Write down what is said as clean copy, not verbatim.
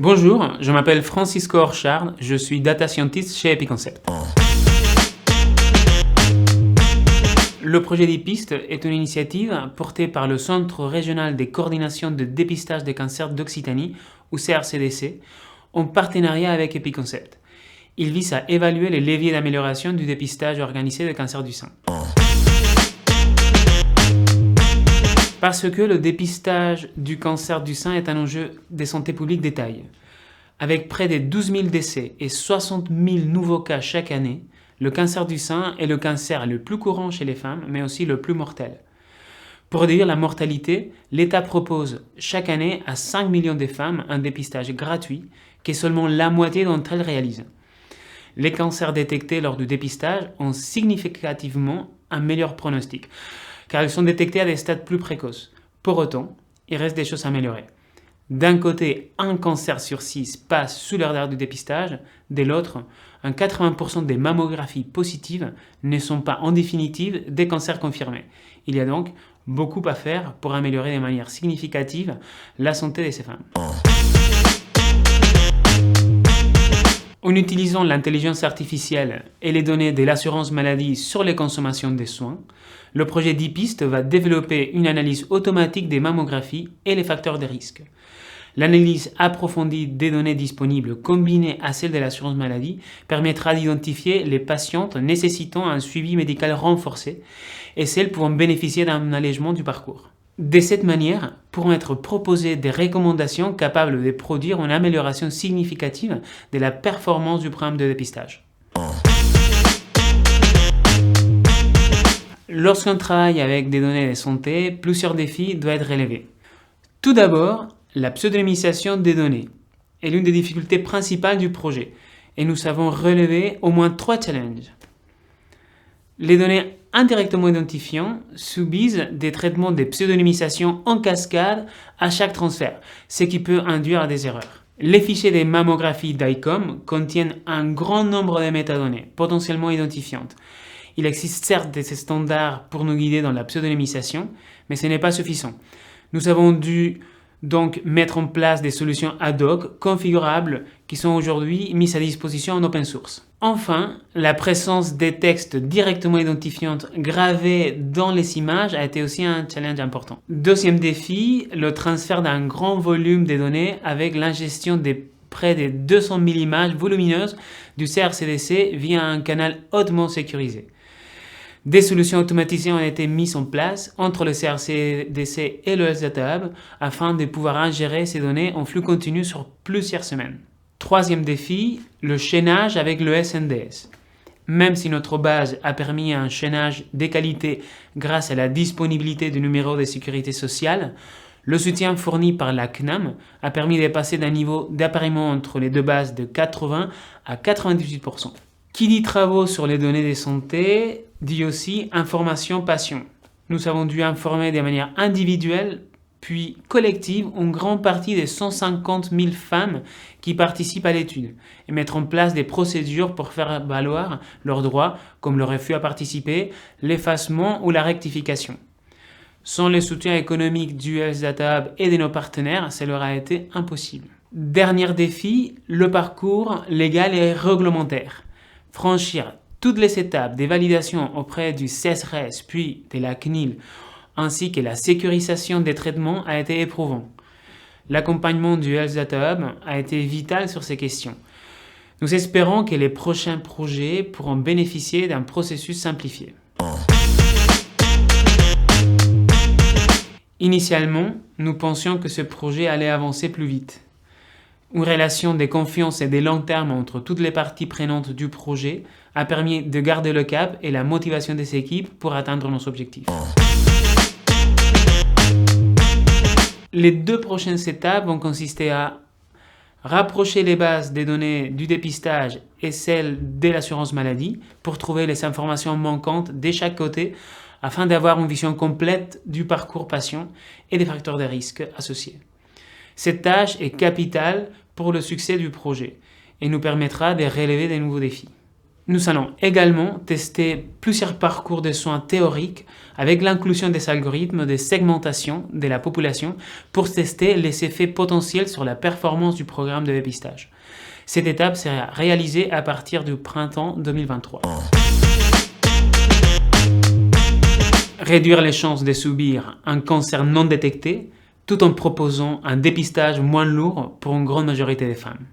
Bonjour, je m'appelle Francisco Orchard, je suis Data Scientist chez Epiconcept. Le projet d'e-Piste est une initiative portée par le Centre régional des coordinations de dépistage des cancers d'Occitanie, ou CRCDC, en partenariat avec Epiconcept. Il vise à évaluer les leviers d'amélioration du dépistage organisé des cancers du sein. Parce que le dépistage du cancer du sein est un enjeu de santé publique de taille. Avec près de 12 000 décès et 60 000 nouveaux cas chaque année, le cancer du sein est le cancer le plus courant chez les femmes, mais aussi le plus mortel. Pour réduire la mortalité, l'État propose chaque année à 5 millions de femmes un dépistage gratuit que seulement la moitié d'entre elles réalisent. Les cancers détectés lors du dépistage ont significativement un meilleur pronostic, car ils sont détectés à des stades plus précoces. Pour autant, il reste des choses à améliorer. D'un côté, un cancer sur 6 passe sous le radar du dépistage, de l'autre, 80% des mammographies positives ne sont pas en définitive des cancers confirmés. Il y a donc beaucoup à faire pour améliorer de manière significative la santé de ces femmes. En utilisant l'intelligence artificielle et les données de l'assurance maladie sur les consommations des soins, le projet d'e-Piste va développer une analyse automatique des mammographies et les facteurs de risque. L'analyse approfondie des données disponibles combinée à celles de l'assurance maladie permettra d'identifier les patientes nécessitant un suivi médical renforcé et celles pouvant bénéficier d'un allègement du parcours. De cette manière, pourront être proposées des recommandations capables de produire une amélioration significative de la performance du programme de dépistage. Lorsqu'on travaille avec des données de santé, plusieurs défis doivent être relevés. Tout d'abord, la pseudonymisation des données est l'une des difficultés principales du projet et nous avons relevé au moins 3 challenges. Les données indirectement identifiantes subissent des traitements de pseudonymisation en cascade à chaque transfert, ce qui peut induire des erreurs. Les fichiers des mammographies d'ICOM contiennent un grand nombre de métadonnées potentiellement identifiantes. Il existe certes des standards pour nous guider dans la pseudonymisation, mais ce n'est pas suffisant. Nous avons dû donc mettre en place des solutions ad hoc configurables qui sont aujourd'hui mises à disposition en open source. Enfin, la présence des textes directement identifiants gravés dans les images a été aussi un challenge important. Deuxième défi, le transfert d'un grand volume de données avec l'ingestion de près de 200 000 images volumineuses du CRCDC via un canal hautement sécurisé. Des solutions automatisées ont été mises en place entre le CRCDC et le Health Data Hub afin de pouvoir ingérer ces données en flux continu sur plusieurs semaines. Troisième défi, le chaînage avec le SNDS. Même si notre base a permis un chaînage de qualité grâce à la disponibilité du numéro de sécurité sociale, le soutien fourni par la CNAM a permis de passer d'un niveau d'appareillement entre les deux bases de 80 à 98%. Qui dit travaux sur les données de santé dit aussi information patient. Nous avons dû informer de manière individuelle puis collective une grande partie des 150 000 femmes qui participent à l'étude et mettre en place des procédures pour faire valoir leurs droits comme le refus à participer, l'effacement ou la rectification. Sans le soutien économique du Health Data Hub et de nos partenaires, cela aurait été impossible. Dernier défi, le parcours légal et réglementaire. Franchir toutes les étapes des validations auprès du CESRES puis de la CNIL ainsi que la sécurisation des traitements a été éprouvant. L'accompagnement du Health Data Hub a été vital sur ces questions. Nous espérons que les prochains projets pourront bénéficier d'un processus simplifié. Initialement, nous pensions que ce projet allait avancer plus vite. Une relation de confiance et de long terme entre toutes les parties prenantes du projet a permis de garder le cap et la motivation des équipes pour atteindre nos objectifs. Les 2 prochaines étapes vont consister à rapprocher les bases des données du dépistage et celles de l'assurance maladie pour trouver les informations manquantes de chaque côté afin d'avoir une vision complète du parcours patient et des facteurs de risque associés. Cette tâche est capitale pour le succès du projet et nous permettra de relever de nouveaux défis. Nous allons également tester plusieurs parcours de soins théoriques avec l'inclusion des algorithmes de segmentation de la population pour tester les effets potentiels sur la performance du programme de dépistage. Cette étape sera réalisée à partir du printemps 2023. Réduire les chances de subir un cancer non détecté tout en proposant un dépistage moins lourd pour une grande majorité des femmes.